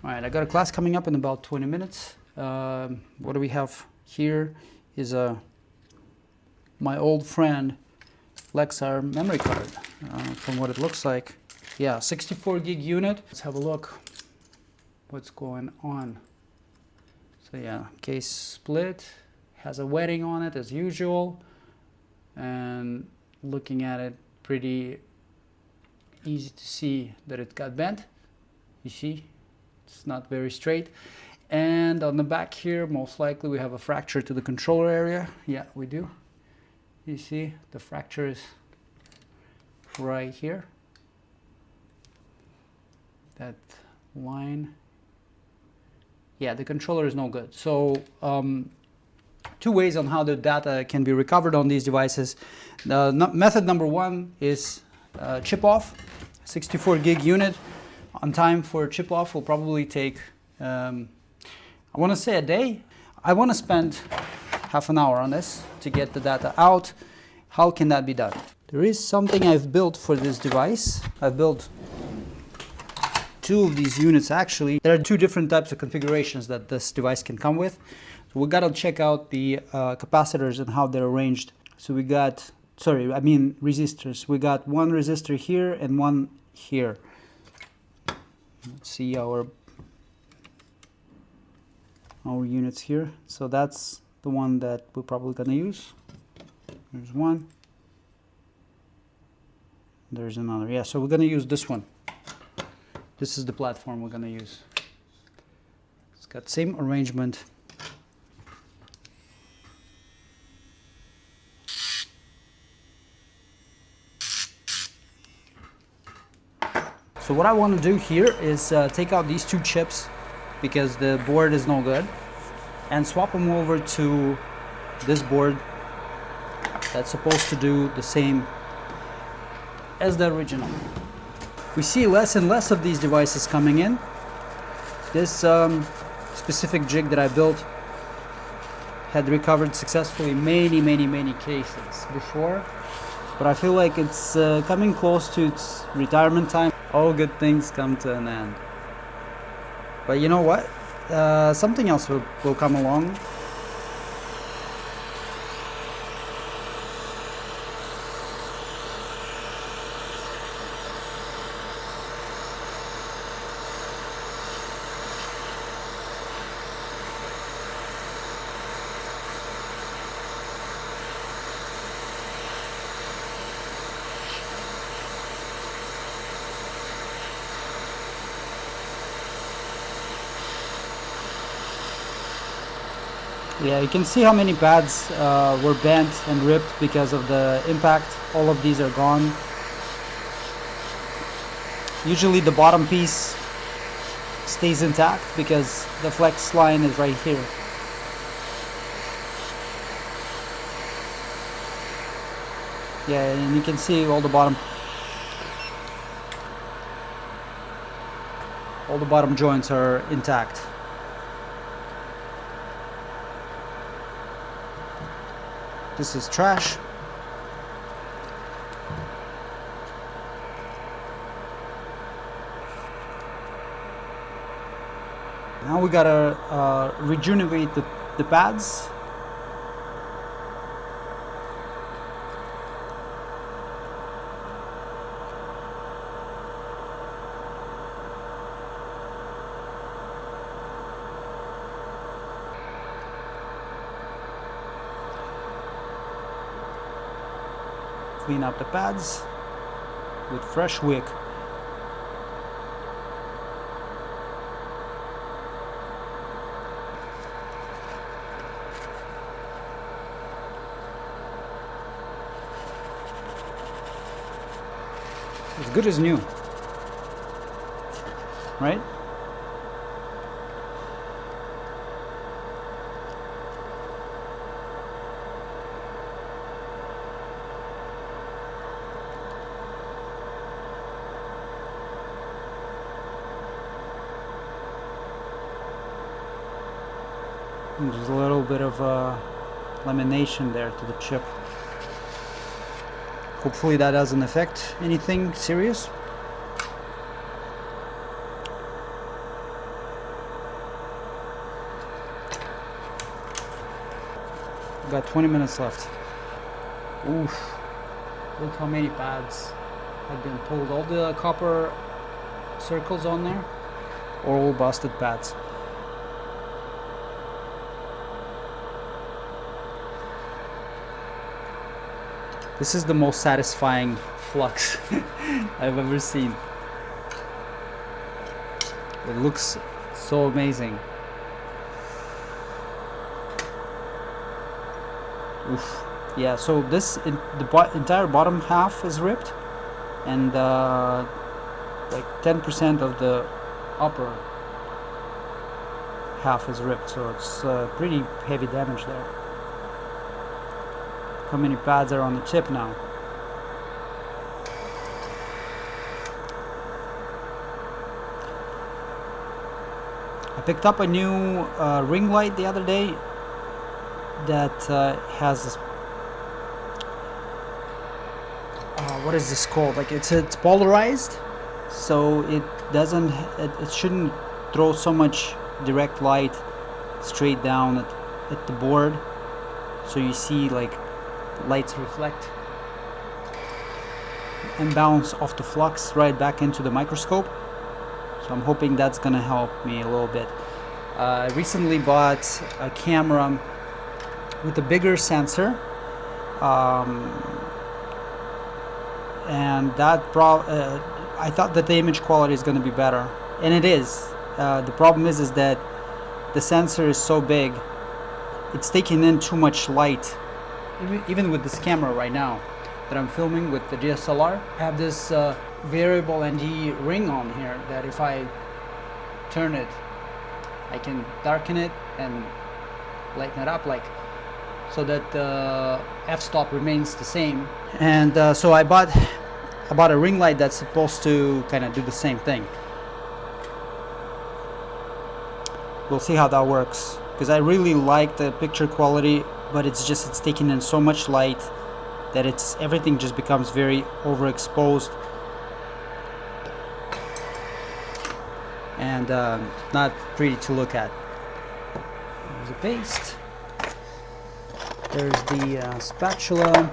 All right, I got a class coming up in about 20 minutes. What do we have here is my old friend Lexar memory card, from what it looks like. Yeah, 64 gig unit. Let's have a look what's going on. So yeah, case split, has a wedding on it as usual, and looking at it, pretty easy to see that it got bent. You see, it's not very straight. And on the back here, most likely we have a fracture to the controller area. Yeah, we do. You see, the fracture is right here. That line. Yeah, the controller is no good. So two ways on how the data can be recovered on these devices. Method number one is chip off. 64 gig unit. On time for chip off will probably take, I want to say a day. I want to spend half an hour on this to get the data out. How can that be done? There is something I've built for this device. I've built two of these units actually. There are two different types of configurations that this device can come with. So we got to check out the capacitors and how they're arranged. So we got, resistors. We got one resistor here and one here. Let's see our units here. So that's the one that we're probably gonna use. There's one. There's another. Yeah, so we're gonna use this one. This is the platform we're gonna use. It's got same arrangement. So what I want to do here is take out these two chips because the board is no good, and swap them over to this board that's supposed to do the same as the original. We see less and less of these devices coming in. This specific jig that I built had recovered successfully many cases before, but I feel like it's coming close to its retirement time. All good things come to an end. But you know what? Something else will come along. Yeah, you can see how many pads were bent and ripped because of the impact. All of these are gone. Usually the bottom piece stays intact because the flex line is right here. Yeah, and you can see all the bottom joints are intact. This is trash. Now we gotta rejuvenate the pads. Clean up the pads with fresh wick. As good as new, right? There's a little bit of lamination there to the chip. Hopefully that doesn't affect anything serious. got 20 minutes left. Oof. Look how many pads have been pulled. All the copper circles on there are all busted pads. This is the most satisfying flux I've ever seen. It looks so amazing. Oof. Yeah, so this the entire bottom half is ripped, and like 10% of the upper half is ripped, so it's pretty heavy damage there. How many pads are on the chip now? I picked up a new ring light the other day that has what is this called? Like it's polarized, so it doesn't, it shouldn't throw so much direct light straight down at the board, so you see like lights reflect and bounce off the flux right back into the microscope. So I'm hoping that's gonna help me a little bit. I recently bought a camera with a bigger sensor, and that I thought that the image quality is going to be better, and it is. The problem is that the sensor is so big, it's taking in too much light. Even with this camera right now that I'm filming with the DSLR, I have this variable ND ring on here that if I turn it, I can darken it and lighten it up, like so that the f-stop remains the same. And so I bought a ring light that's supposed to kind of do the same thing. We'll see how that works, because I really like the picture quality, but it's taking in so much light that everything just becomes very overexposed and not pretty to look at. There's a paste. There's the spatula.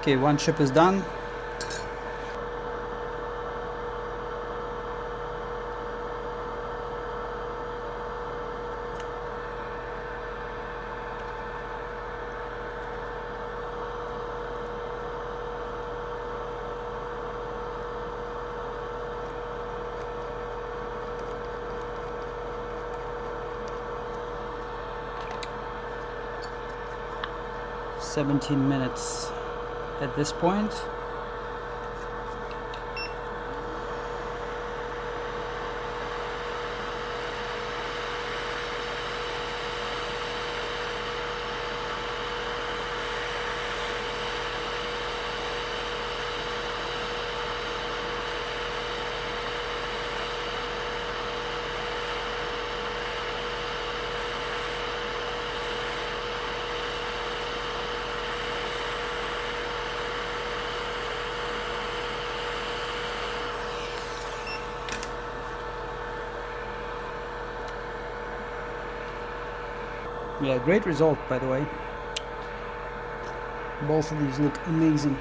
Okay, one chip is done. "17 minutes at this point." Yeah, great result, by the way. Both of these look amazing.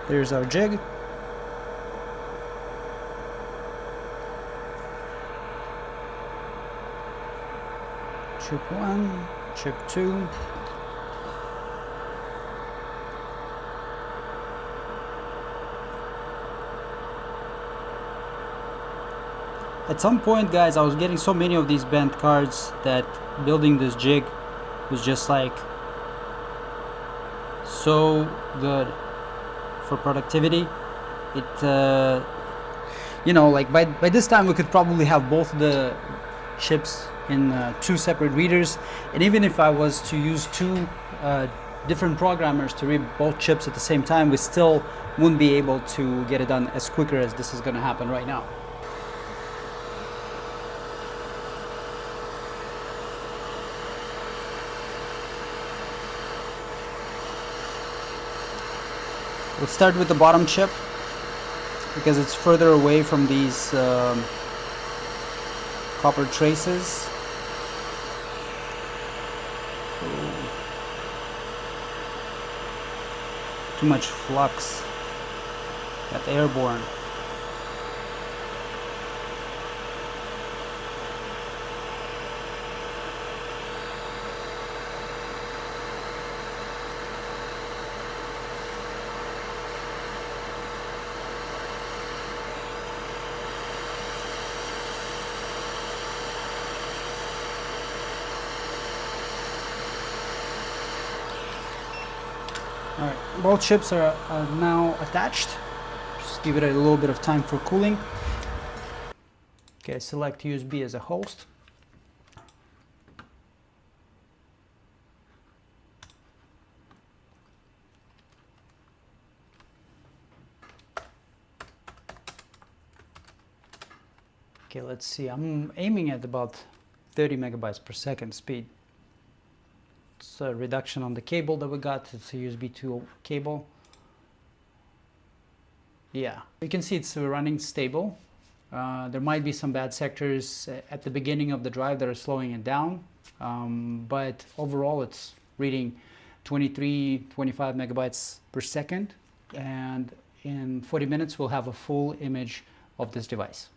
There's our jig. Chip 1, chip 2. At some point, guys, I was getting so many of these bent cards that building this jig was just like so good for productivity. It you know, like by this time we could probably have both the chips in 2 separate readers, and even if I was to use 2 different programmers to read both chips at the same time, we still wouldn't be able to get it done as quicker as this is going to happen right now. We'll start with the bottom chip because it's further away from these copper traces. Too much flux, got airborne. Alright, both chips are now attached. Just give it a little bit of time for cooling. Okay, select USB as a host. Okay, let's see. I'm aiming at about 30 megabytes per second speed. It's a reduction on the cable that we got. It's a USB 2 cable. Yeah, you can see it's running stable. There might be some bad sectors at the beginning of the drive that are slowing it down, but overall it's reading 23, 25 megabytes per second, and in 40 minutes we'll have a full image of this device.